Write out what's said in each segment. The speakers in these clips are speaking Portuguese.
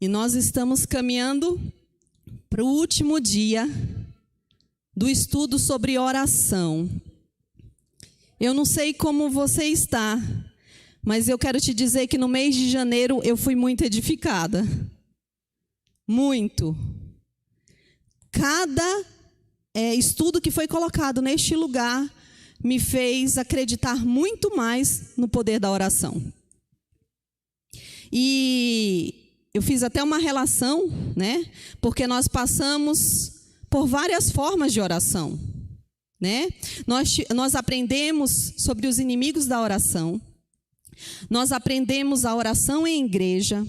E nós estamos caminhando para o último dia do estudo sobre oração. Eu não sei como você está, mas eu quero te dizer que no mês de janeiro eu fui muito edificada. Muito. Cada estudo que foi colocado neste lugar me fez acreditar muito mais no poder da oração. E eu fiz até uma relação, né? Porque nós passamos por várias formas de oração, né? Nós aprendemos sobre os inimigos da oração. Nós aprendemos a oração em igreja.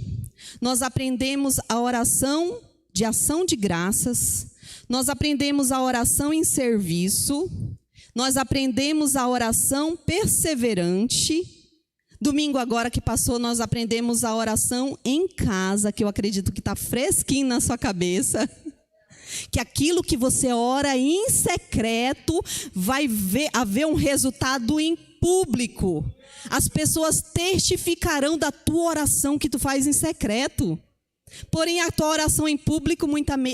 Nós aprendemos a oração de ação de graças. Nós aprendemos a oração em serviço. Nós aprendemos a oração perseverante. Domingo agora que passou, nós aprendemos a oração em casa, que eu acredito que está fresquinho na sua cabeça. Que aquilo que você ora em secreto vai haver um resultado em público. As pessoas testificarão da tua oração que tu faz em secreto. Porém, a tua oração em público,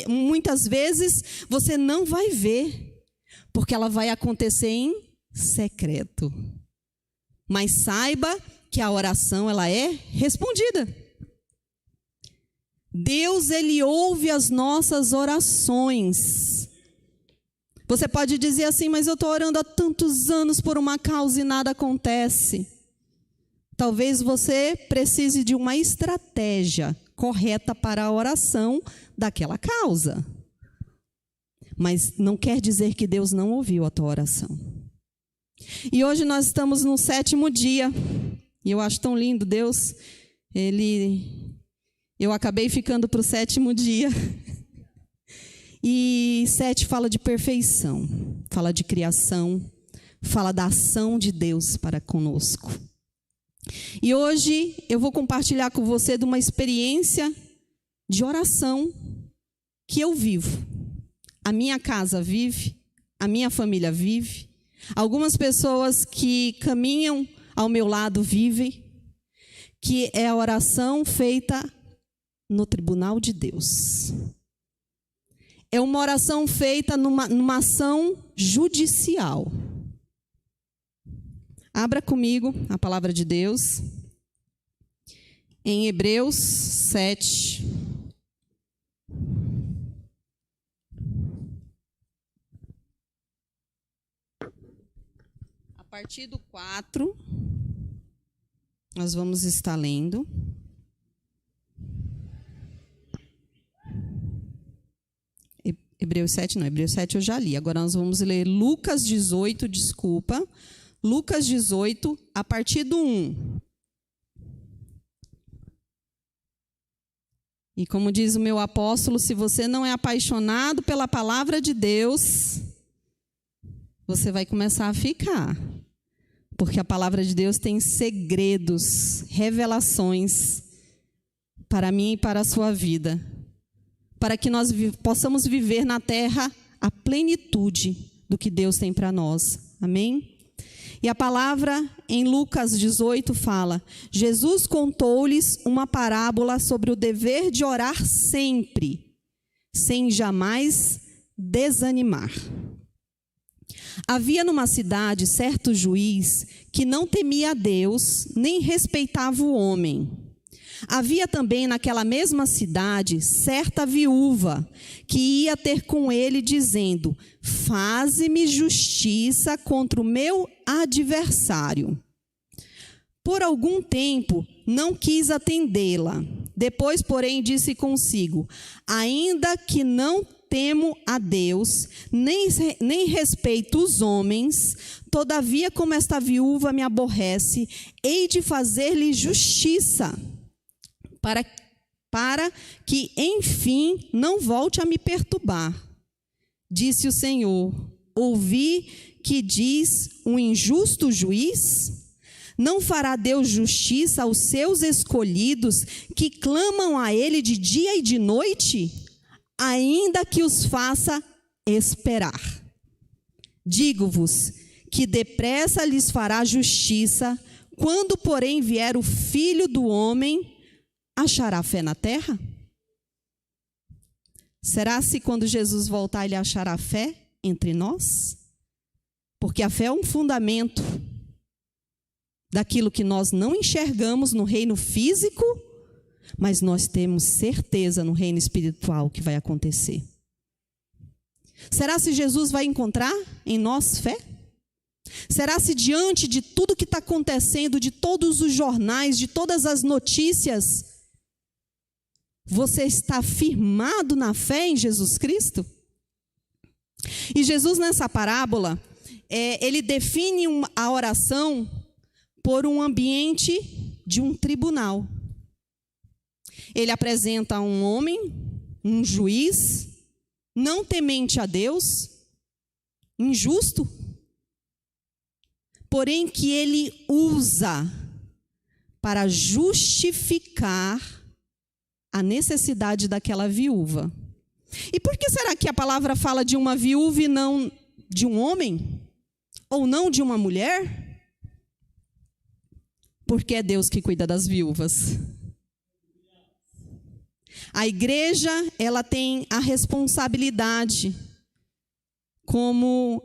muitas vezes, você não vai ver. Porque ela vai acontecer em secreto. Mas saiba que a oração, ela é respondida. Deus, Ele ouve as nossas orações. Você pode dizer assim, mas eu estou orando há tantos anos por uma causa e nada acontece. Talvez você precise de uma estratégia correta para a oração daquela causa. Mas não quer dizer que Deus não ouviu a tua oração. E hoje nós estamos no 7º dia. E eu acho tão lindo, Deus. Eu acabei ficando para o 7º dia. E 7 fala de perfeição, fala de criação, fala da ação de Deus para conosco. E hoje eu vou compartilhar com você de uma experiência de oração que eu vivo. A minha casa vive, a minha família vive. Algumas pessoas que caminham ao meu lado vivem, que é a oração feita no tribunal de Deus. É uma oração feita numa ação judicial. Abra comigo a palavra de Deus em Hebreus 7. A partir do 4, nós vamos estar lendo. Hebreus 7 não, Hebreus 7 eu já li. Agora nós vamos ler Lucas 18, Lucas 18, a partir do 1. E como diz o meu apóstolo, se você não é apaixonado pela palavra de Deus, você vai começar a ficar. Porque a palavra de Deus tem segredos, revelações para mim e para a sua vida. Para que nós possamos viver na terra a plenitude do que Deus tem para nós. Amém? E a palavra em Lucas 18 fala: Jesus contou-lhes uma parábola sobre o dever de orar sempre, sem jamais desanimar. Havia numa cidade certo juiz que não temia a Deus, nem respeitava o homem. Havia também naquela mesma cidade certa viúva que ia ter com ele dizendo: faze-me justiça contra o meu adversário. Por algum tempo não quis atendê-la. Depois, porém, disse consigo: ainda que não temo a Deus, nem respeito os homens, todavia, como esta viúva me aborrece, hei de fazer-lhe justiça, para que, enfim, não volte a me perturbar. Disse o Senhor: ouvi que diz um injusto juiz? Não fará Deus justiça aos seus escolhidos, que clamam a Ele de dia e de noite, ainda que os faça esperar? Digo-vos que depressa lhes fará justiça. Quando, porém, vier o Filho do Homem, achará fé na terra? Será se quando Jesus voltar ele achará fé entre nós? Porque a fé é um fundamento daquilo que nós não enxergamos no reino físico, mas nós temos certeza no reino espiritual que vai acontecer. Será se Jesus vai encontrar em nós fé? Será se diante de tudo que está acontecendo, de todos os jornais, de todas as notícias, você está firmado na fé em Jesus Cristo? E Jesus nessa parábola, ele define a oração por um ambiente de um tribunal. Ele apresenta um homem, um juiz, não temente a Deus, injusto, porém que ele usa para justificar a necessidade daquela viúva. E por que será que a palavra fala de uma viúva e não de um homem? Ou não de uma mulher? Porque é Deus que cuida das viúvas. A igreja, ela tem a responsabilidade como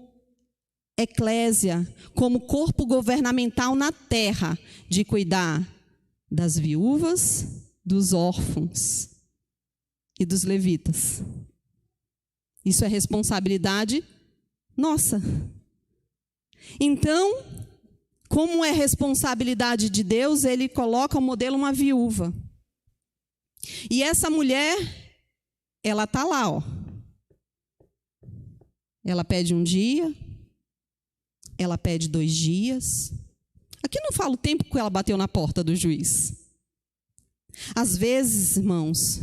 eclésia, como corpo governamental na terra, de cuidar das viúvas, dos órfãos e dos levitas. Isso é responsabilidade nossa. Então, como é responsabilidade de Deus, ele coloca o modelo uma viúva. E essa mulher, ela está lá, ó. Ela pede um dia, ela pede 2 dias. Aqui não fala o tempo que ela bateu na porta do juiz. Às vezes, irmãos,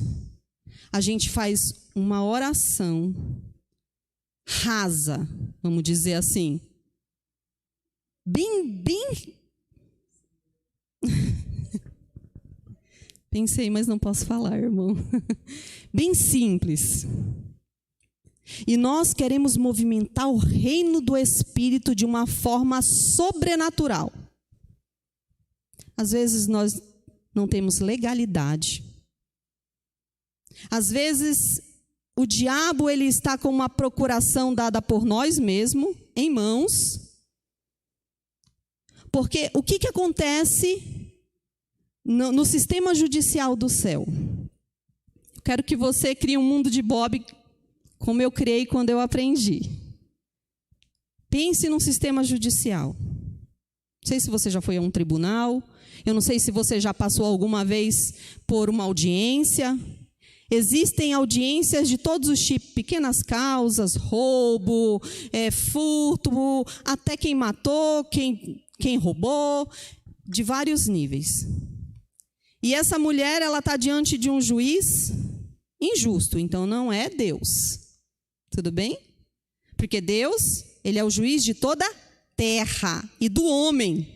a gente faz uma oração rasa, vamos dizer assim, bem pensei, mas não posso falar, irmão. Bem simples. E nós queremos movimentar o reino do Espírito de uma forma sobrenatural. Às vezes nós não temos legalidade. Às vezes o diabo ele está com uma procuração dada por nós mesmos, em mãos. Porque o que acontece no sistema judicial do céu? Eu quero que você crie um mundo de Bob como eu criei quando eu aprendi. Pense num sistema judicial. Não sei se você já foi a um tribunal, eu não sei se você já passou alguma vez por uma audiência. Existem audiências de todos os tipos, pequenas causas, roubo, furto, até quem matou, quem roubou, de vários níveis. E essa mulher, ela está diante de um juiz injusto, então não é Deus. Tudo bem? Porque Deus, ele é o juiz de toda a terra e do homem.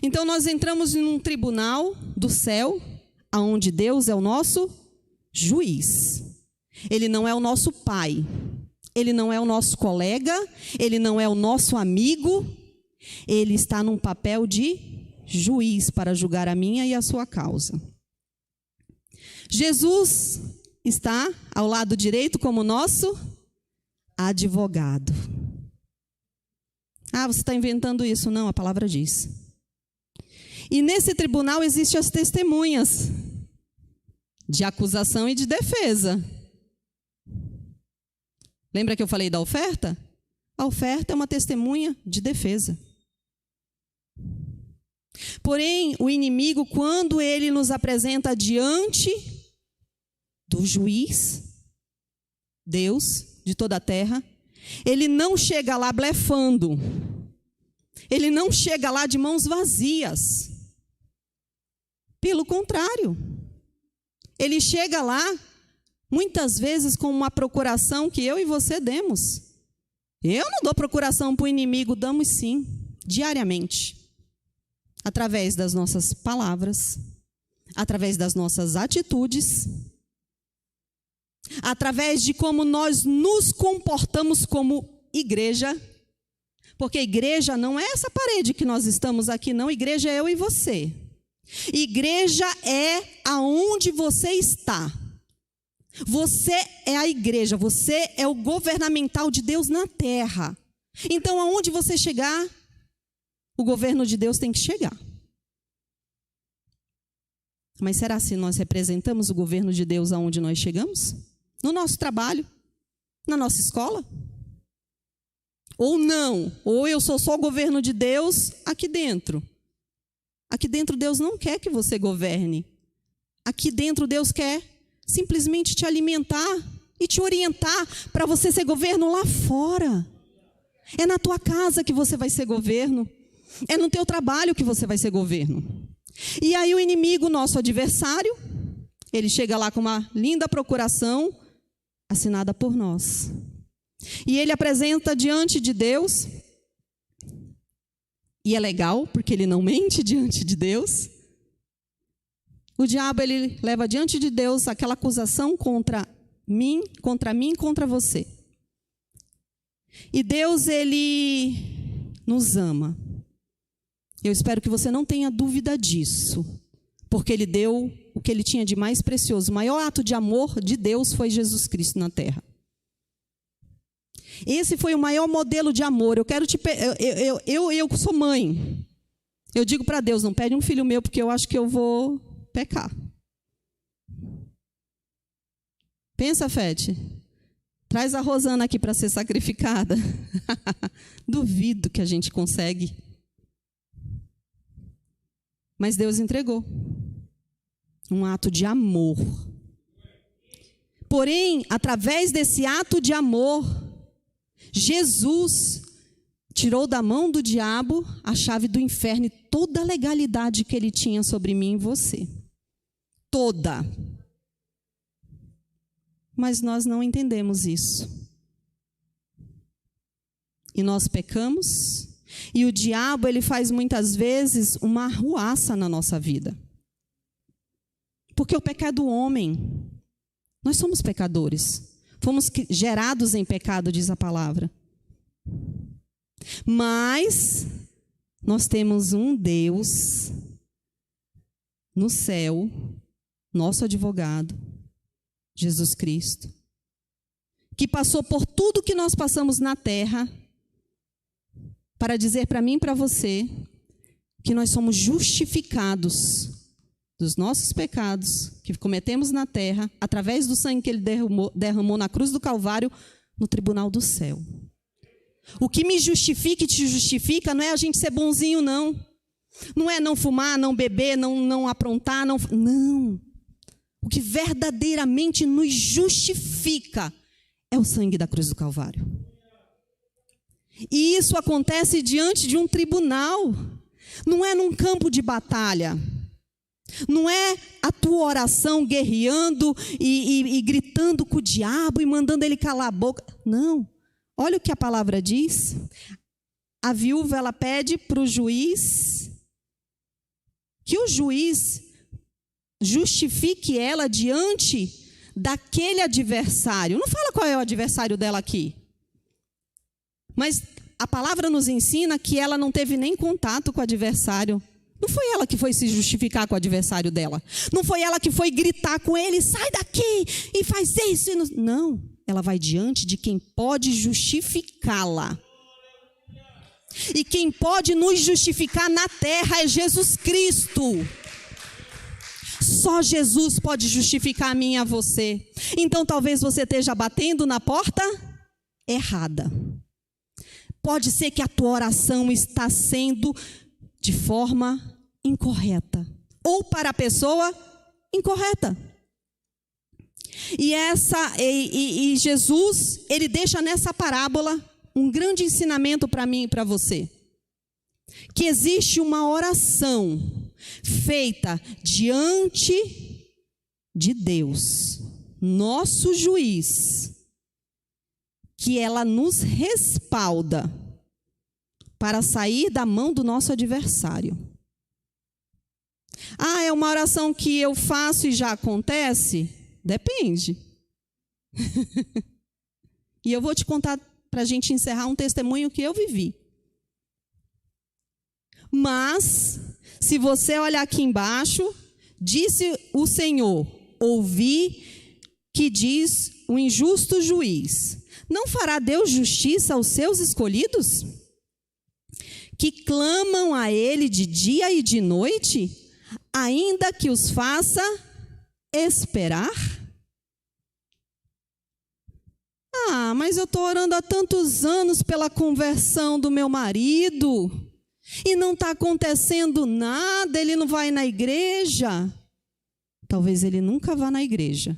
Então nós entramos em um tribunal do céu, onde Deus é o nosso juiz. Ele não é o nosso pai, ele não é o nosso colega, ele não é o nosso amigo, ele está num papel de juiz para julgar a minha e a sua causa. Jesus está ao lado direito como nosso advogado. Ah, você está inventando isso? Não, a palavra diz. E nesse tribunal existem as testemunhas de acusação e de defesa. Lembra que eu falei da oferta? A oferta é uma testemunha de defesa. Porém, o inimigo, quando ele nos apresenta diante do juiz, Deus de toda a terra, ele não chega lá blefando. Ele não chega lá de mãos vazias. Pelo contrário, ele chega lá, muitas vezes, com uma procuração que eu e você demos. Eu não dou procuração para o inimigo, damos sim, diariamente. Através das nossas palavras, através das nossas atitudes, através de como nós nos comportamos como igreja. Porque igreja não é essa parede que nós estamos aqui, não. Igreja é eu e você. Igreja é aonde você está. Você é a igreja, você é o governamental de Deus na terra. Então, aonde você chegar, o governo de Deus tem que chegar. Mas será se nós representamos o governo de Deus aonde nós chegamos? No nosso trabalho? Na nossa escola? Ou não? Ou eu sou só o governo de Deus aqui dentro? Aqui dentro Deus não quer que você governe. Aqui dentro Deus quer simplesmente te alimentar e te orientar para você ser governo lá fora. É na tua casa que você vai ser governo. É no teu trabalho que você vai ser governo. E aí o inimigo, nosso adversário, ele chega lá com uma linda procuração assinada por nós. E ele apresenta diante de Deus, e é legal, porque ele não mente diante de Deus. O diabo, ele leva diante de Deus aquela acusação contra mim, contra você. E Deus, ele nos ama. Eu espero que você não tenha dúvida disso, porque ele deu o que ele tinha de mais precioso. O maior ato de amor de Deus foi Jesus Cristo na terra. Esse foi o maior modelo de amor. Eu sou mãe. Eu digo para Deus, não pede um filho meu, porque eu acho que eu vou pecar. Pensa, Fete. Traz a Rosana aqui para ser sacrificada. Duvido que a gente consegue. Mas Deus entregou. Um ato de amor. Porém, através desse ato de amor, Jesus tirou da mão do diabo a chave do inferno e toda a legalidade que ele tinha sobre mim e você. Toda. Mas nós não entendemos isso. E nós pecamos. E o diabo, ele faz muitas vezes uma arruaça na nossa vida. Porque o pecado é do homem. Nós somos pecadores. Fomos gerados em pecado, diz a palavra. Mas nós temos um Deus no céu, nosso advogado, Jesus Cristo, que passou por tudo que nós passamos na terra, para dizer para mim e para você que nós somos justificados dos nossos pecados que cometemos na terra, através do sangue que ele derramou na cruz do Calvário, no tribunal do céu. O que me justifica e te justifica não é a gente ser bonzinho, não. Não é não fumar, não beber, não aprontar, não. O que verdadeiramente nos justifica é o sangue da cruz do Calvário. E isso acontece diante de um tribunal. Não é num campo de batalha. Não é a tua oração guerreando e gritando com o diabo e mandando ele calar a boca. Não. Olha o que a palavra diz. A viúva, ela pede para o juiz que o juiz justifique ela diante daquele adversário. Não fala qual é o adversário dela aqui. Mas a palavra nos ensina que ela não teve nem contato com o adversário. Não foi ela que foi se justificar com o adversário dela. Não foi ela que foi gritar com ele, sai daqui e faz isso. Não, ela vai diante de quem pode justificá-la. E quem pode nos justificar na terra é Jesus Cristo. Só Jesus pode justificar a mim e a você. Então talvez você esteja batendo na porta errada. Pode ser que a tua oração está sendo de forma incorreta. Ou para a pessoa incorreta. E Jesus, ele deixa nessa parábola um grande ensinamento para mim e para você. Que existe uma oração feita diante de Deus, nosso juiz, que ela nos respalda para sair da mão do nosso adversário. Ah, é uma oração que eu faço e já acontece? Depende. E eu vou te contar, para a gente encerrar, um testemunho que eu vivi. Mas, se você olhar aqui embaixo, disse o Senhor, ouvi que diz o injusto juiz: não fará Deus justiça aos seus escolhidos, que clamam a Ele de dia e de noite, ainda que os faça esperar? Ah, mas eu estou orando há tantos anos pela conversão do meu marido e não está acontecendo nada, ele não vai na igreja. Talvez ele nunca vá na igreja,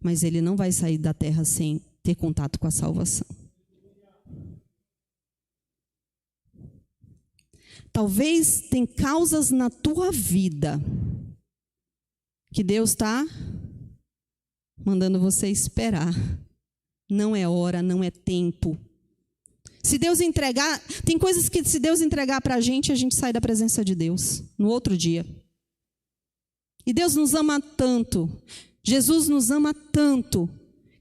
mas ele não vai sair da terra sem ter contato com a salvação. Talvez tem causas na tua vida que Deus está mandando você esperar. Não é hora, não é tempo. Se Deus entregar, tem coisas que se Deus entregar para a gente sai da presença de Deus no outro dia. E Deus nos ama tanto, Jesus nos ama tanto,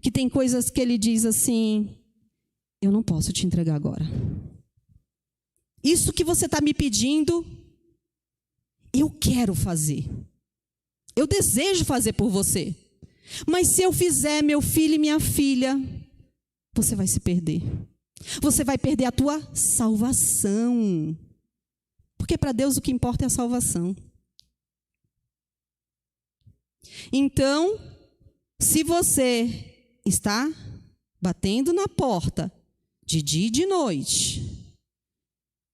que tem coisas que Ele diz assim: eu não posso te entregar agora. Isso que você está me pedindo, eu quero fazer. Eu desejo fazer por você. Mas se eu fizer, meu filho e minha filha, você vai se perder. Você vai perder a tua salvação. Porque para Deus o que importa é a salvação. Então, se você está batendo na porta de dia e de noite,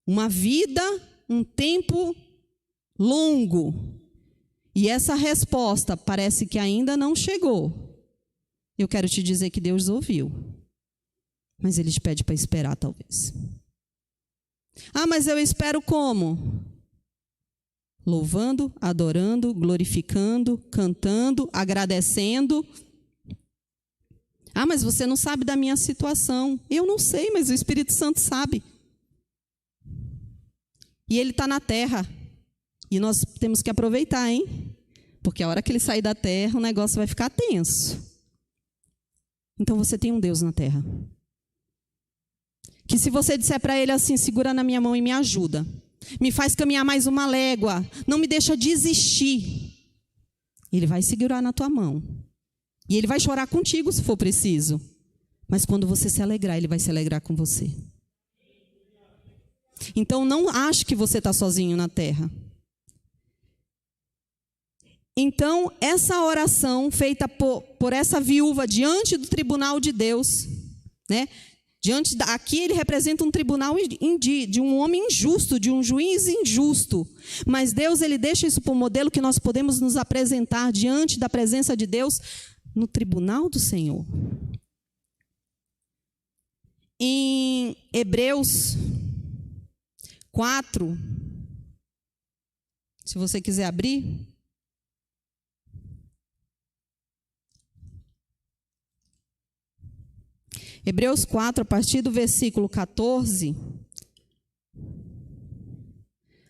uma vida, um tempo longo, e essa resposta parece que ainda não chegou, eu quero te dizer que Deus ouviu, mas Ele te pede para esperar talvez. Ah, mas eu espero como? Louvando, adorando, glorificando, cantando, agradecendo. Ah, mas você não sabe da minha situação. Eu não sei, mas o Espírito Santo sabe. E Ele está na terra. E nós temos que aproveitar, hein? Porque a hora que Ele sair da terra, o negócio vai ficar tenso. Então você tem um Deus na terra. Que se você disser para Ele assim: segura na minha mão e me ajuda, me faz caminhar mais uma légua, não me deixa desistir, Ele vai segurar na tua mão. E Ele vai chorar contigo se for preciso. Mas quando você se alegrar, Ele vai se alegrar com você. Então não ache que você está sozinho na terra. Então essa oração feita por essa viúva diante do tribunal de Deus, né? Aqui ele representa um tribunal de um homem injusto, de um juiz injusto. Mas Deus, Ele deixa isso por modelo que nós podemos nos apresentar diante da presença de Deus no tribunal do Senhor. Em Hebreus 4, se você quiser abrir. Hebreus 4, a partir do versículo 14,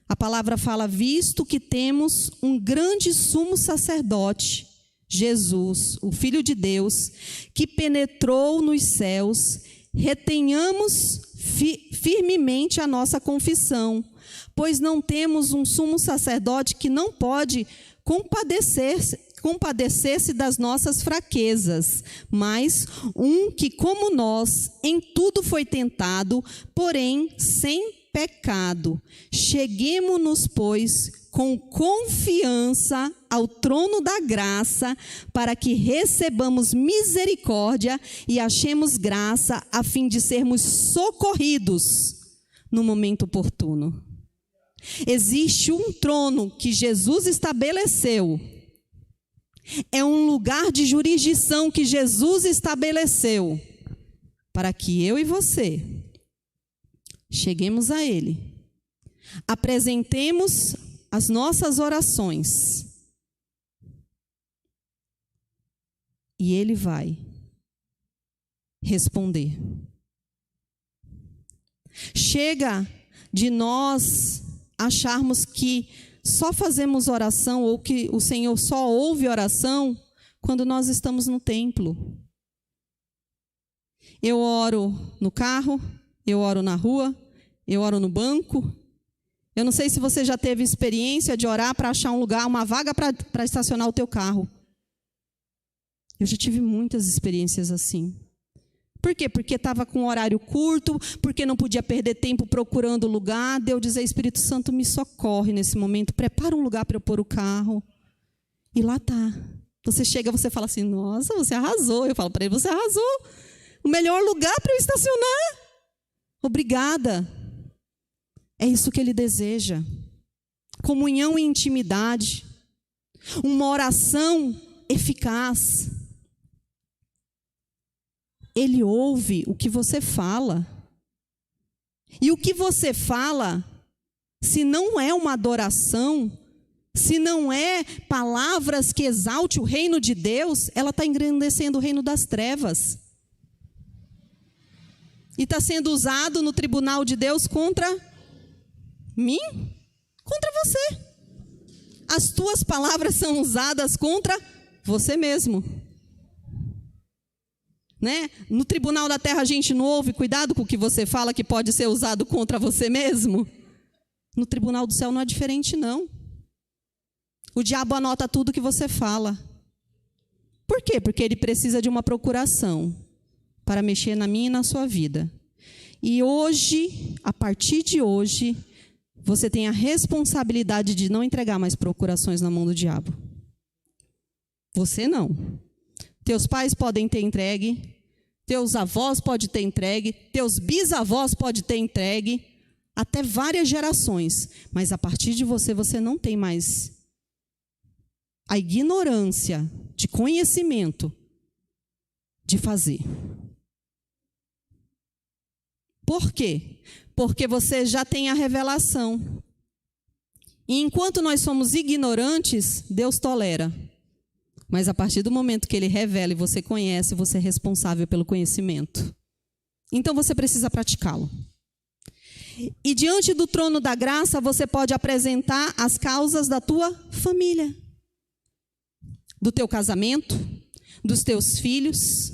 a palavra fala: visto que temos um grande sumo sacerdote, Jesus, o Filho de Deus, que penetrou nos céus, retenhamos firmemente a nossa confissão, pois não temos um sumo sacerdote que não pode compadecer-se das nossas fraquezas, mas um que, como nós, em tudo foi tentado, porém sem pecado. Cheguemo-nos, pois, com confiança ao trono da graça, para que recebamos misericórdia e achemos graça, a fim de sermos socorridos no momento oportuno. Existe um trono que Jesus estabeleceu. É um lugar de jurisdição que Jesus estabeleceu para que eu e você cheguemos a Ele, apresentemos as nossas orações e Ele vai responder. Chega de nós acharmos que só fazemos oração ou que o Senhor só ouve oração quando nós estamos no templo. Eu oro no carro, eu oro na rua, eu oro no banco. Eu não sei se você já teve experiência de orar para achar um lugar, uma vaga para estacionar o teu carro. Eu já tive muitas experiências assim. Por quê? Porque estava com um horário curto, porque não podia perder tempo procurando lugar. Deus dizer, Espírito Santo, me socorre nesse momento, prepara um lugar para eu pôr o carro. E lá está. Você chega, você fala assim, nossa, você arrasou. Eu falo para ele, você arrasou. O melhor lugar para eu estacionar. Obrigada. É isso que ele deseja. Comunhão e intimidade. Uma oração eficaz. Ele ouve o que você fala. E o que você fala, se não é uma adoração, se não é palavras que exalte o reino de Deus, ela está engrandecendo o reino das trevas. E está sendo usado no tribunal de Deus contra mim, contra você. As tuas palavras são usadas contra você mesmo. Né? No tribunal da terra a gente não ouve, cuidado com o que você fala que pode ser usado contra você mesmo. No tribunal do céu não é diferente não. O diabo anota tudo que você fala. Por quê? Porque ele precisa de uma procuração para mexer na minha e na sua vida. E hoje, a partir de hoje, você tem a responsabilidade de não entregar mais procurações na mão do diabo. Você não. Teus pais podem ter entregue, teus avós podem ter entregue, teus bisavós podem ter entregue, até várias gerações. Mas a partir de você, você não tem mais a ignorância de conhecimento de fazer. Por quê? Porque você já tem a revelação. E enquanto nós somos ignorantes, Deus tolera. Mas a partir do momento que Ele revela e você conhece, você é responsável pelo conhecimento. Então você precisa praticá-lo. E diante do trono da graça, você pode apresentar as causas da tua família. Do teu casamento, dos teus filhos,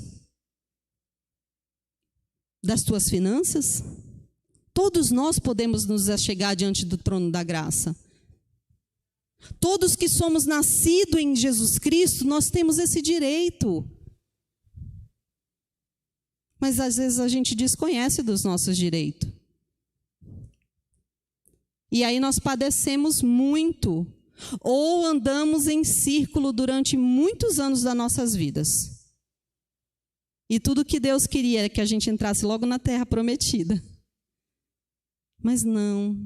das tuas finanças. Todos nós podemos nos achegar diante do trono da graça. Todos que somos nascidos em Jesus Cristo, nós temos esse direito. Mas às vezes a gente desconhece dos nossos direitos. E aí nós padecemos muito. Ou andamos em círculo durante muitos anos das nossas vidas. E tudo que Deus queria era que a gente entrasse logo na terra prometida. Mas não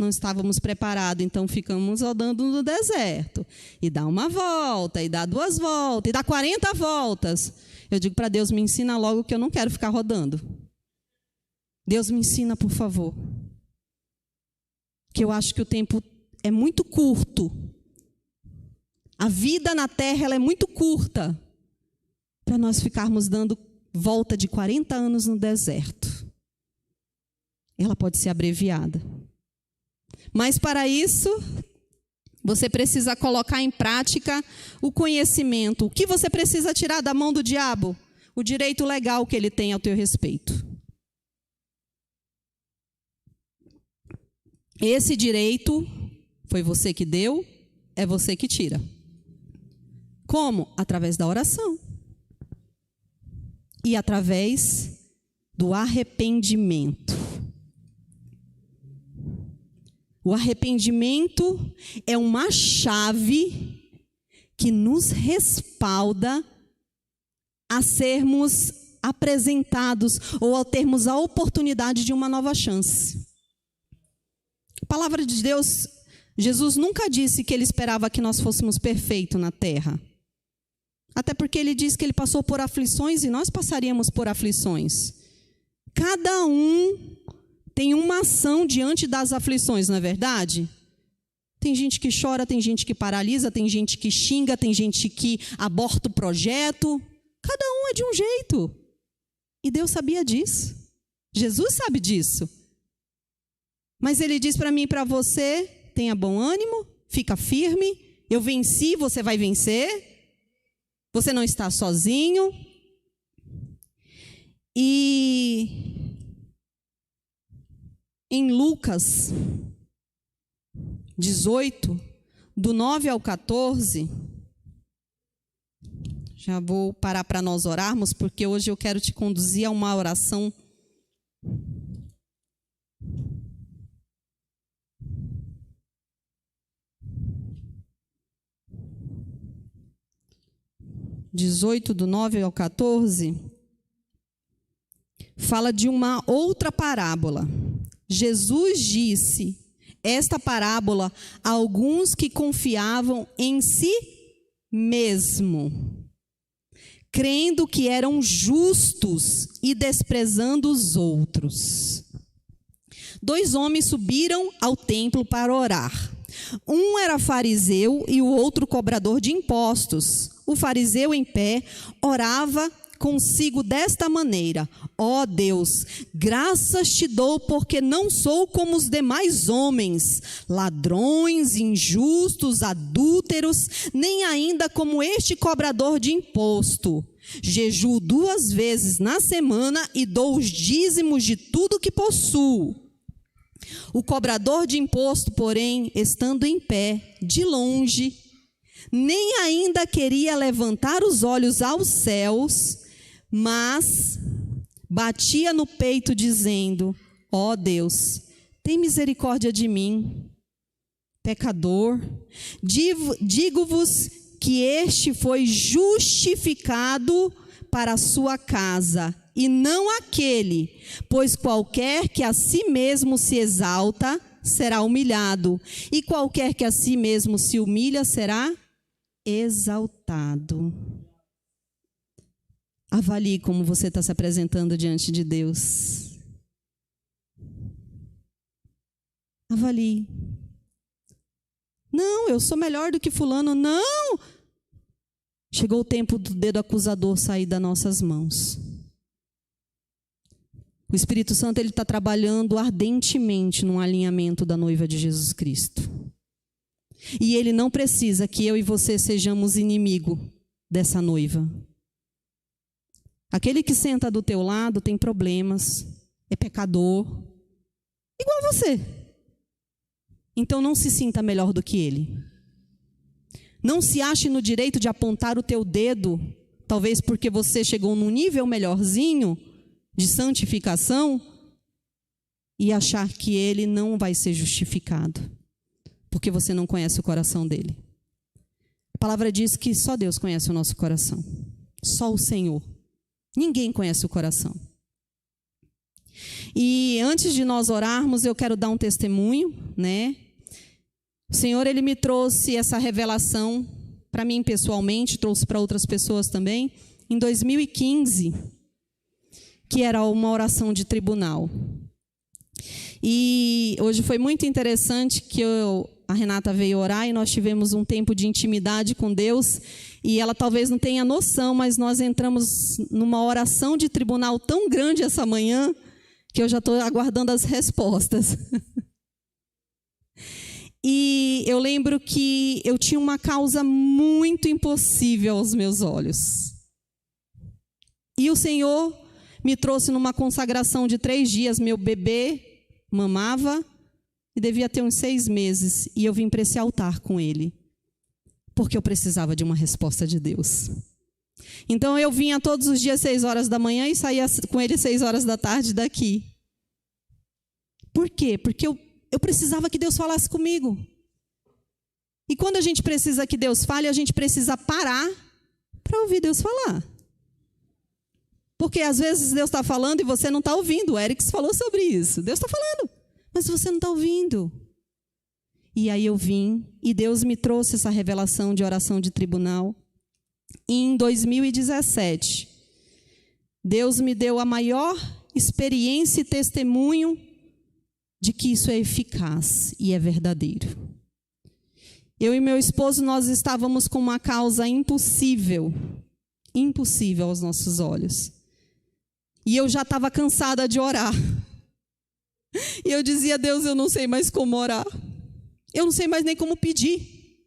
estávamos preparados, então ficamos rodando no deserto. E dá uma volta, e dá 2 voltas, e dá 40 voltas. Eu digo para Deus, me ensina logo que eu não quero ficar rodando. Deus me ensina, por favor. Que eu acho que o tempo é muito curto. A vida na terra ela é muito curta para nós ficarmos dando volta de 40 anos no deserto. Ela pode ser abreviada. Mas para isso, você precisa colocar em prática o conhecimento. O que você precisa tirar da mão do diabo? O direito legal que ele tem ao teu respeito. Esse direito foi você que deu, é você que tira. Como? Através da oração. E através do arrependimento. O arrependimento é uma chave que nos respalda a sermos apresentados ou a termos a oportunidade de uma nova chance. A palavra de Deus, Jesus nunca disse que Ele esperava que nós fôssemos perfeitos na terra. Até porque Ele disse que Ele passou por aflições e nós passaríamos por aflições. Cada um tem uma ação diante das aflições, não é verdade? Tem gente que chora, tem gente que paralisa, tem gente que xinga, tem gente que aborta o projeto. Cada um é de um jeito. E Deus sabia disso. Jesus sabe disso. Mas Ele diz para mim e para você, tenha bom ânimo, fica firme, eu venci, você vai vencer. Você não está sozinho. E em Lucas 18, do 9 ao 14, Já vou parar para nós orarmos, porque hoje eu quero te conduzir a uma oração. Do 9 ao 14, fala de uma outra parábola. Jesus disse esta parábola a alguns que confiavam em si mesmo, crendo que eram justos e desprezando os outros. 2 homens subiram ao templo para orar. Um era fariseu e o outro cobrador de impostos. O fariseu, em pé, orava consigo desta maneira: ó Deus, graças te dou, porque não sou como os demais homens, ladrões, injustos, adúlteros, nem ainda como este cobrador de imposto. Jejuo 2 vezes na semana e dou os dízimos de tudo que possuo. O cobrador de imposto, porém, estando em pé, de longe, nem ainda queria levantar os olhos aos céus, mas batia no peito, dizendo: ó Deus, tem misericórdia de mim, pecador. Digo-vos que este foi justificado para a sua casa, e não aquele, pois qualquer que a si mesmo se exalta, será humilhado, e qualquer que a si mesmo se humilha, será exaltado. Avalie como você está se apresentando diante de Deus. Avalie. Não, eu sou melhor do que fulano. Não! Chegou o tempo do dedo acusador sair das nossas mãos. O Espírito Santo ele está trabalhando ardentemente no alinhamento da noiva de Jesus Cristo. E ele não precisa que eu e você sejamos inimigo dessa noiva. Aquele que senta do teu lado tem problemas, é pecador, igual você. Então não se sinta melhor do que ele. Não se ache no direito de apontar o teu dedo, talvez porque você chegou num nível melhorzinho de santificação, e achar que ele não vai ser justificado, porque você não conhece o coração dele. A palavra diz que só Deus conhece o nosso coração, só o Senhor. Ninguém conhece o coração. E antes de nós orarmos, eu quero dar um testemunho, né? O Senhor, ele me trouxe essa revelação para mim pessoalmente, trouxe para outras pessoas também, em 2015, que era uma oração de tribunal. E hoje foi muito interessante que a Renata veio orar e nós tivemos um tempo de intimidade com Deus. E ela talvez não tenha noção, mas nós entramos numa oração de tribunal tão grande essa manhã que eu já estou aguardando as respostas. E eu lembro que eu tinha uma causa muito impossível aos meus olhos. E o Senhor me trouxe numa consagração de 3 dias. Meu bebê mamava e devia ter uns 6 meses. E eu vim para esse altar com ele, porque eu precisava de uma resposta de Deus. Então eu vinha todos os dias 6 horas da manhã e saía com ele 6 horas da tarde daqui. Por quê? Porque eu precisava que Deus falasse comigo. E quando a gente precisa que Deus fale, a gente precisa parar para ouvir Deus falar. Porque às vezes Deus está falando e você não está ouvindo. O Eric falou sobre isso. Deus está falando, mas você não está ouvindo. E aí eu vim, e Deus me trouxe essa revelação de oração de tribunal. E em 2017, Deus me deu a maior experiência e testemunho de que isso é eficaz e é verdadeiro. Eu e meu esposo, nós estávamos com uma causa impossível aos nossos olhos. E eu já estava cansada de orar. E eu dizia: Deus, eu não sei mais como orar. Eu não sei mais nem como pedir.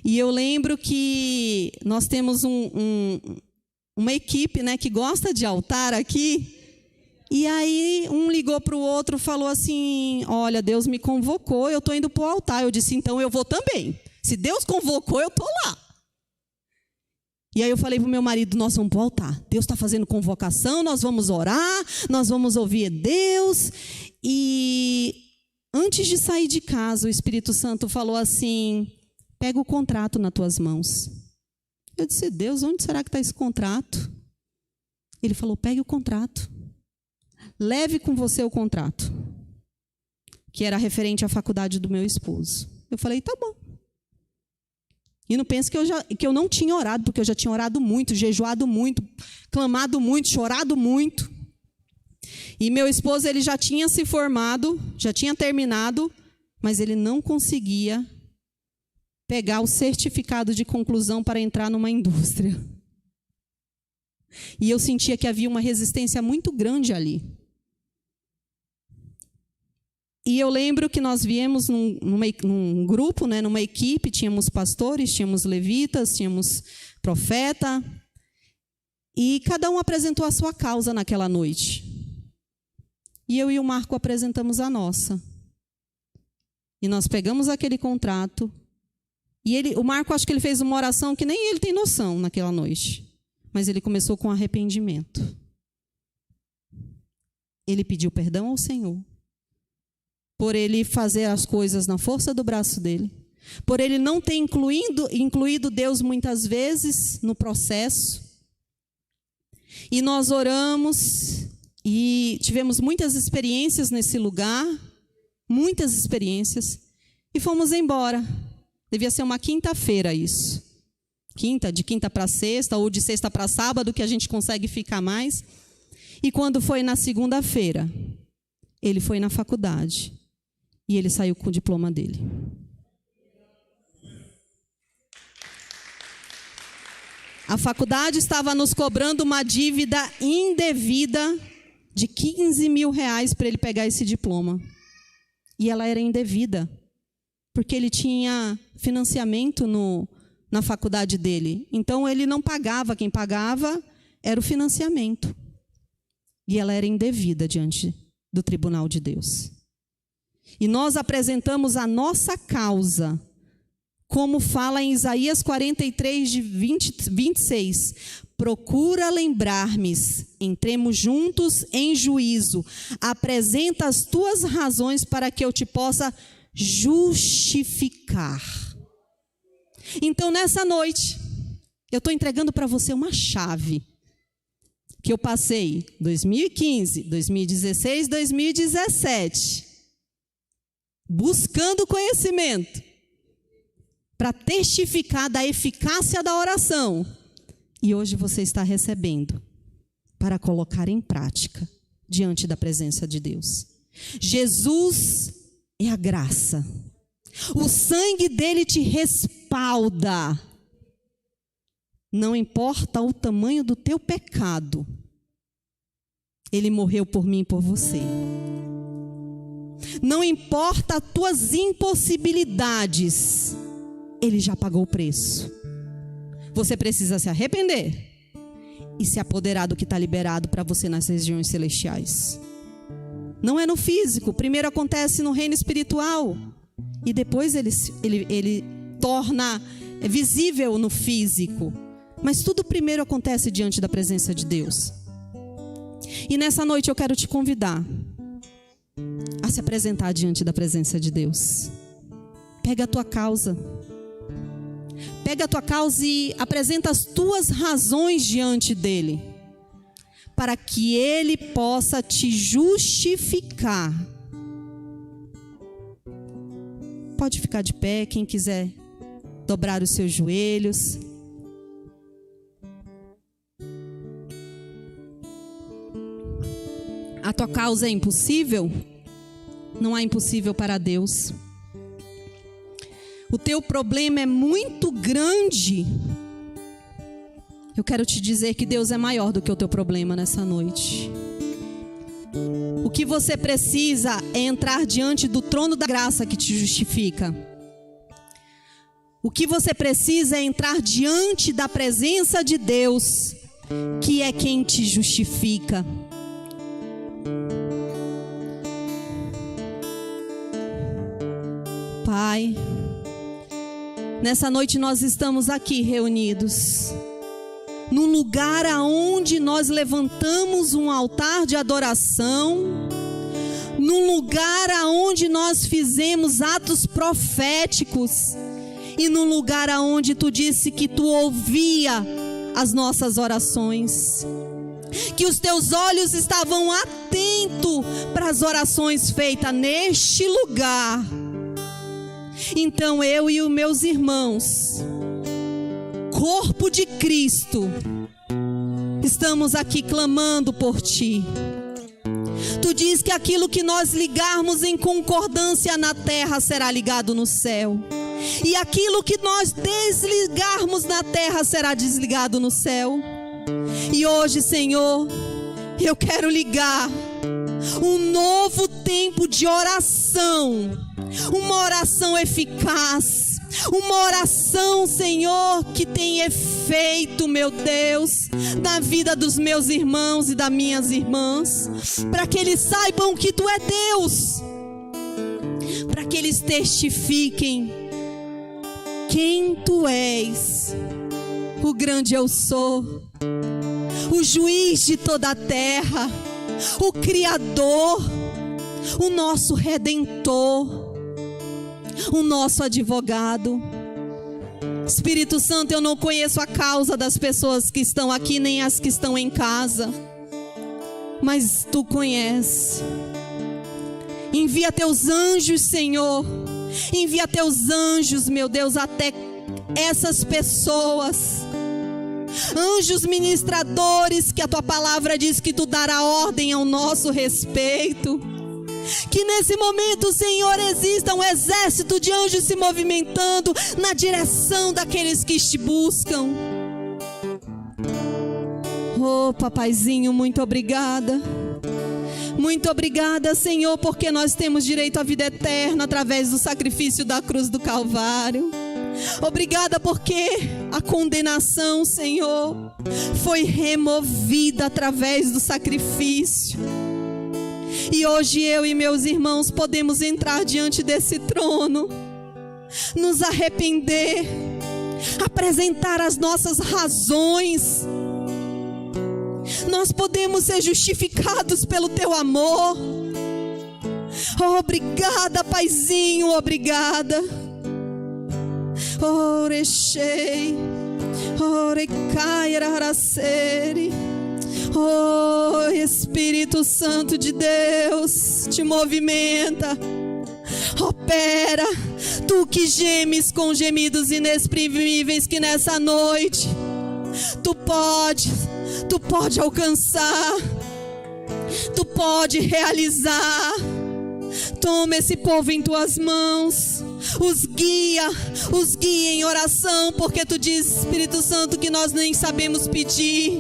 E eu lembro que nós temos uma equipe, né, que gosta de altar aqui. E aí um ligou para o outro, falou assim: olha, Deus me convocou, eu estou indo para o altar. Eu disse: então eu vou também. Se Deus convocou, eu estou lá. E aí eu falei para o meu marido, nós vamos para o altar. Deus está fazendo convocação, nós vamos orar, nós vamos ouvir Deus. E antes de sair de casa, o Espírito Santo falou assim, pega o contrato nas tuas mãos. Eu disse, Deus, onde será que está esse contrato? Ele falou, pegue o contrato. Leve com você o contrato. Que era referente à faculdade do meu esposo. Eu falei, tá bom. E não pense que eu não tinha orado, porque eu já tinha orado muito, jejuado muito, clamado muito, chorado muito. E meu esposo, ele já tinha se formado, já tinha terminado, mas ele não conseguia pegar o certificado de conclusão para entrar numa indústria. E eu sentia que havia uma resistência muito grande ali. E eu lembro que nós viemos num grupo, né, numa equipe, tínhamos pastores, tínhamos levitas, tínhamos profeta, e cada um apresentou a sua causa naquela noite. E eu e o Marco apresentamos a nossa. E nós pegamos aquele contrato, e o Marco, acho que ele fez uma oração que nem ele tem noção naquela noite, mas ele começou com arrependimento. Ele pediu perdão ao Senhor, por ele fazer as coisas na força do braço dele, por ele não ter incluído Deus muitas vezes no processo. E nós oramos e tivemos muitas experiências nesse lugar, muitas experiências, e fomos embora. Devia ser uma quinta-feira isso. De quinta para sexta, ou de sexta para sábado, que a gente consegue ficar mais. E quando foi na segunda-feira, ele foi na faculdade. E ele saiu com o diploma dele. A faculdade estava nos cobrando uma dívida indevida de R$15.000 para ele pegar esse diploma. E ela era indevida, porque ele tinha financiamento na faculdade dele. Então ele não pagava, quem pagava era o financiamento. E ela era indevida diante do tribunal de Deus. E nós apresentamos a nossa causa, como fala em Isaías 43, de 26. Procura lembrar-me, entremos juntos em juízo. Apresenta as tuas razões para que eu te possa justificar. Então, nessa noite, eu estou entregando para você uma chave que eu passei 2015, 2016, 2017. Buscando conhecimento para testificar da eficácia da oração. E hoje você está recebendo para colocar em prática diante da presença de Deus. Jesus é a graça. O sangue dele te respalda. Não importa o tamanho do teu pecado. Ele morreu por mim e por você. Não importa as tuas impossibilidades, ele já pagou o preço. Você precisa se arrepender e se apoderar do que está liberado para você nas regiões celestiais. Não é no físico, primeiro acontece no reino espiritual e depois ele torna visível no físico. Mas tudo primeiro acontece diante da presença de Deus. E nessa noite eu quero te convidar a se apresentar diante da presença de Deus. Pega a tua causa. Pega a tua causa e apresenta as tuas razões diante dele, para que ele possa te justificar. Pode ficar de pé, quem quiser dobrar os seus joelhos. A tua causa é impossível? Não há impossível para Deus. O teu problema é muito grande. Eu quero te dizer que Deus é maior do que o teu problema nessa noite. O que você precisa é entrar diante do trono da graça que te justifica. O que você precisa é entrar diante da presença de Deus, que é quem te justifica. Pai, nessa noite nós estamos aqui reunidos no lugar aonde nós levantamos um altar de adoração, no lugar aonde nós fizemos atos proféticos e no lugar aonde tu disse que tu ouvia as nossas orações, que os teus olhos estavam atentos para as orações feitas neste lugar. Então eu e os meus irmãos, corpo de Cristo, estamos aqui clamando por Ti. Tu diz que aquilo que nós ligarmos em concordância na terra será ligado no céu, e aquilo que nós desligarmos na terra será desligado no céu. E hoje, Senhor, eu quero ligar um novo tempo de oração, uma oração eficaz, uma oração, Senhor, que tem efeito, meu Deus, na vida dos meus irmãos e das minhas irmãs, para que eles saibam que Tu é Deus, para que eles testifiquem quem Tu és, o grande eu sou, o juiz de toda a terra, o Criador, o nosso Redentor, o nosso advogado. Espírito Santo, eu não conheço a causa das pessoas que estão aqui, nem as que estão em casa, mas Tu conheces. Envia Teus anjos, Senhor, envia Teus anjos, meu Deus, até essas pessoas, anjos ministradores, que a Tua palavra diz que Tu dará ordem ao nosso respeito. Que nesse momento, Senhor, exista um exército de anjos se movimentando na direção daqueles que Te buscam. Oh, Papaizinho, muito obrigada. Muito obrigada, Senhor, porque nós temos direito à vida eterna através do sacrifício da cruz do Calvário. Obrigada porque a condenação, Senhor, foi removida através do sacrifício. E hoje eu e meus irmãos podemos entrar diante desse trono, nos arrepender, apresentar as nossas razões. Nós podemos ser justificados pelo Teu amor. Oh, obrigada, Paizinho, obrigada. Orechei, orecai, araracere. Oh, Espírito Santo de Deus, Te movimenta, opera. Tu que gemes com gemidos inexprimíveis, que nessa noite Tu pode alcançar, Tu pode realizar. Toma esse povo em Tuas mãos, os guia em oração, porque Tu diz, Espírito Santo, que nós nem sabemos pedir,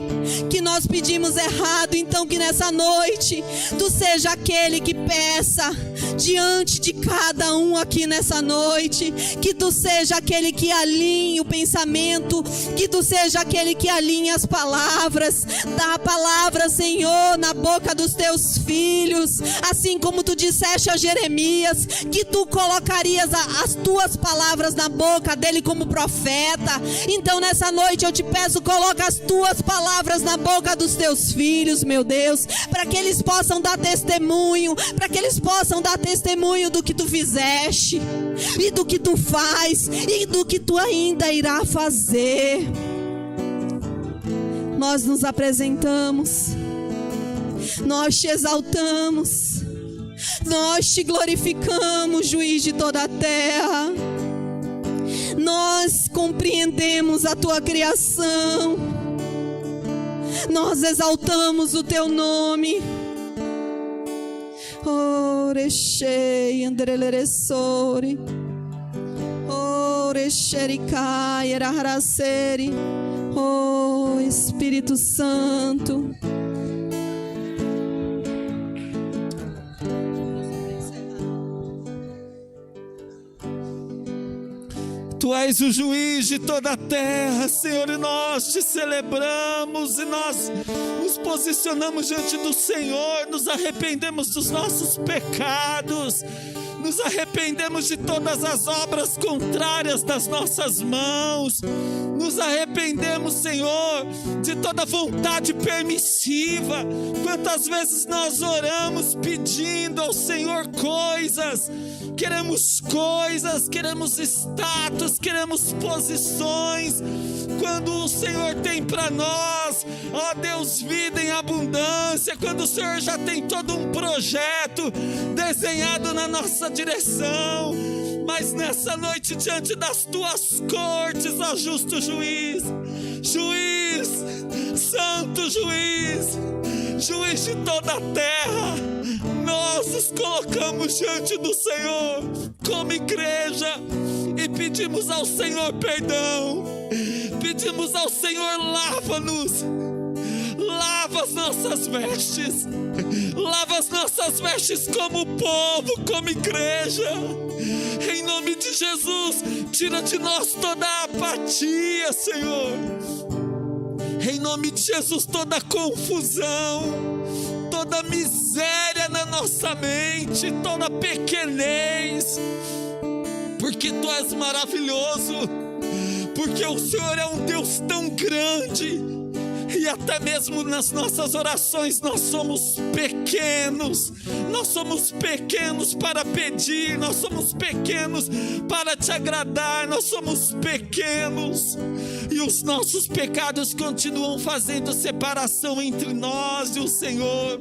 que nós pedimos errado. Então que nessa noite Tu seja aquele que peça diante de cada um aqui nessa noite, que Tu seja aquele que alinhe o pensamento, que Tu seja aquele que alinhe as palavras, dá a palavra, Senhor, na boca dos Teus filhos, assim como Tu disseste a Jeremias, que Tu colocarias as Tuas palavras na boca dele como profeta. Então nessa noite eu Te peço, coloca as Tuas palavras na boca dos Teus filhos, meu Deus, para que eles possam dar testemunho, para que eles possam dar testemunho do que Tu fizeste, e do que Tu faz, e do que Tu ainda irá fazer. Nós nos apresentamos, nós Te exaltamos, nós Te glorificamos, juiz de toda a terra. Nós compreendemos a Tua criação, nós exaltamos o Teu nome. Orechei, andreleresori, orexericai, eraraceri. Oh, Espírito Santo, Tu és o juiz de toda a terra, Senhor, e nós te celebramos, e nós nos posicionamos diante do Senhor, nos arrependemos dos nossos pecados, nos arrependemos de todas as obras contrárias das nossas mãos, nos arrependemos, Senhor, de toda vontade permissiva. Quantas vezes nós oramos pedindo ao Senhor coisas, queremos status, queremos posições, quando o Senhor tem para nós, ó Deus, vida em abundância, quando o Senhor já tem todo um projeto desenhado na nossa direção. Mas nessa noite, diante das tuas cortes, ó justo juiz, santo juiz, juiz de toda a terra, nós nos colocamos diante do Senhor como igreja e pedimos ao Senhor perdão, pedimos ao Senhor, lava-nos, lava as nossas vestes, lava as nossas vestes como povo, como igreja, em nome de Jesus. Tira de nós toda a apatia, Senhor, em nome de Jesus, toda a confusão, toda a miséria na nossa mente, toda a pequenez, porque Tu és maravilhoso, porque o Senhor é um Deus tão grande, e até mesmo nas nossas orações nós somos pequenos para pedir, nós somos pequenos para Te agradar, nós somos pequenos, e os nossos pecados continuam fazendo separação entre nós e o Senhor.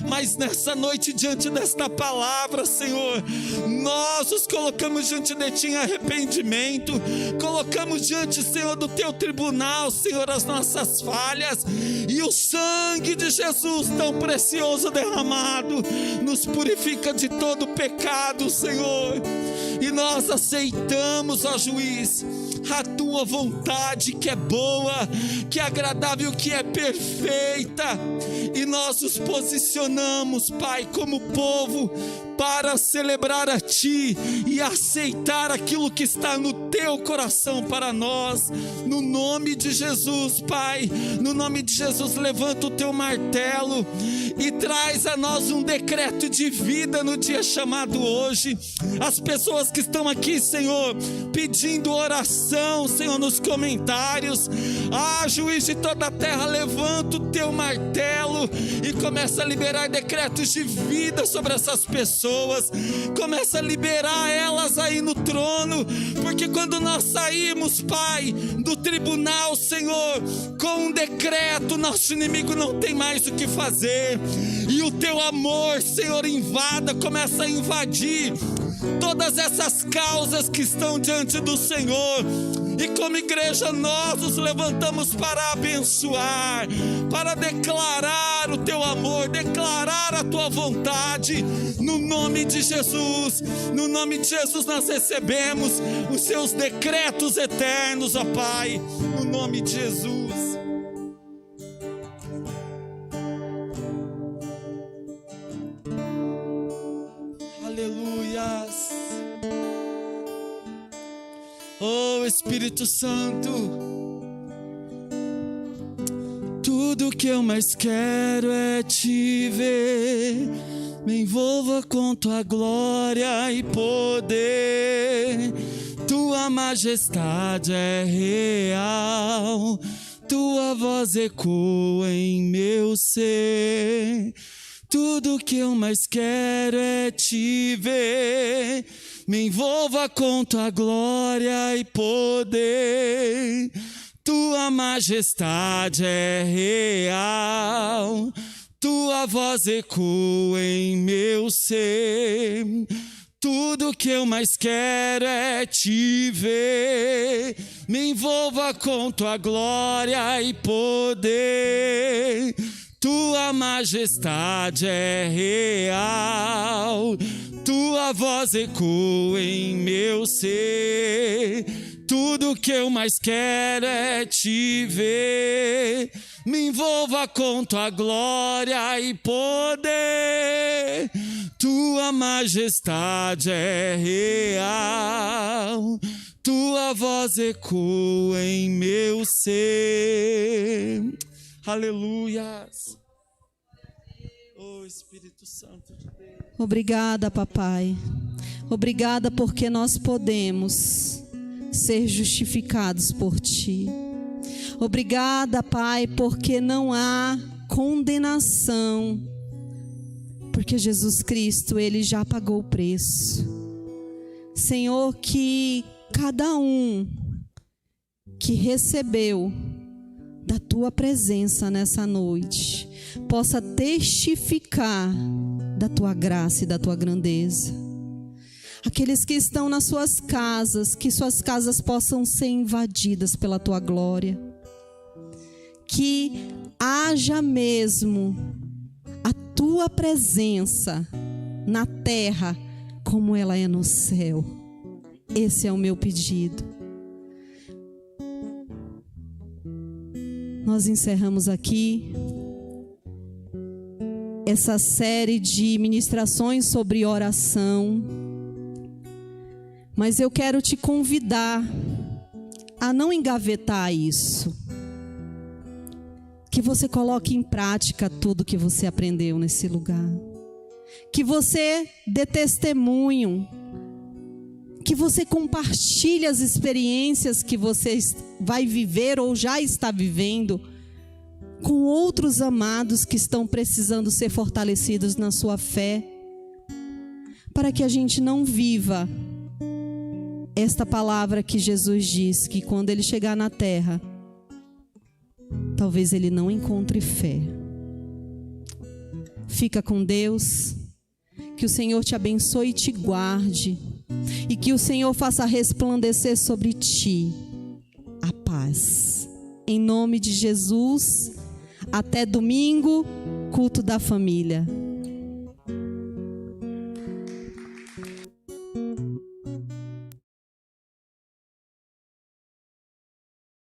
Mas nessa noite, diante desta palavra, Senhor, nós os colocamos diante de Ti em arrependimento, colocamos diante, Senhor, do Teu tribunal, Senhor, as nossas falhas, e o sangue de Jesus tão precioso derramado nos purifica de todo pecado, Senhor, e nós aceitamos, ó juiz, a Tua vontade, que é boa, que é agradável, que é perfeita, e nós nos posicionamos, Pai, como povo, para celebrar a Ti e aceitar aquilo que está no Teu coração para nós, no nome de Jesus, Pai, no nome de Jesus. Levanta o Teu martelo e traz a nós um decreto de vida no dia chamado hoje. As pessoas que estão aqui, Senhor, pedindo oração, Senhor, nos comentários, juiz de toda a terra, levanta o Teu martelo e começa a liberar decretos de vida sobre essas pessoas, começa a liberar elas aí no trono, porque quando nós saímos, Pai, do tribunal, Senhor, com um decreto, nosso inimigo não tem mais o que fazer, e o Teu amor, Senhor, começa a invadir todas essas causas que estão diante do Senhor, e como igreja nós nos levantamos para abençoar, para declarar o Teu amor, declarar a Tua vontade, no nome de Jesus. No nome de Jesus nós recebemos os Seus decretos eternos, ó Pai, no nome de Jesus. Aleluias. Oh Espírito Santo, tudo que eu mais quero é Te ver. Me envolva com Tua glória e poder. Tua majestade é real, Tua voz ecoa em meu ser. Tudo que eu mais quero é Te ver. Me envolva com Tua glória e poder. Tua majestade é real, Tua voz ecoa em meu ser. Tudo que eu mais quero é Te ver. Me envolva com Tua glória e poder. Tua majestade é real, Tua voz ecoa em meu ser. Tudo que eu mais quero é Te ver. Me envolva com Tua glória e poder. Tua majestade é real, tua voz ecoa em meu ser. Aleluias. Oh Espírito Santo de Deus. Obrigada, papai. Obrigada porque nós podemos ser justificados por ti. Obrigada, Pai, porque não há condenação, porque Jesus Cristo, Ele já pagou o preço. Senhor, que cada um que recebeu da Tua presença nessa noite possa testificar da Tua graça e da Tua grandeza. Aqueles que estão nas suas casas, que suas casas possam ser invadidas pela Tua glória. Que haja mesmo a Tua presença na terra como ela é no céu. Esse é o meu pedido. Nós encerramos aqui essa série de ministrações sobre oração. Mas eu quero te convidar a não engavetar isso. Que você coloque em prática tudo que você aprendeu nesse lugar. Que você dê testemunho. Que você compartilhe as experiências que você vai viver ou já está vivendo com outros amados que estão precisando ser fortalecidos na sua fé. Para que a gente não viva esta palavra que Jesus diz, que quando Ele chegar na terra, talvez Ele não encontre fé. Fica com Deus, que o Senhor te abençoe e te guarde, e que o Senhor faça resplandecer sobre ti a paz. Em nome de Jesus, até domingo, culto da família.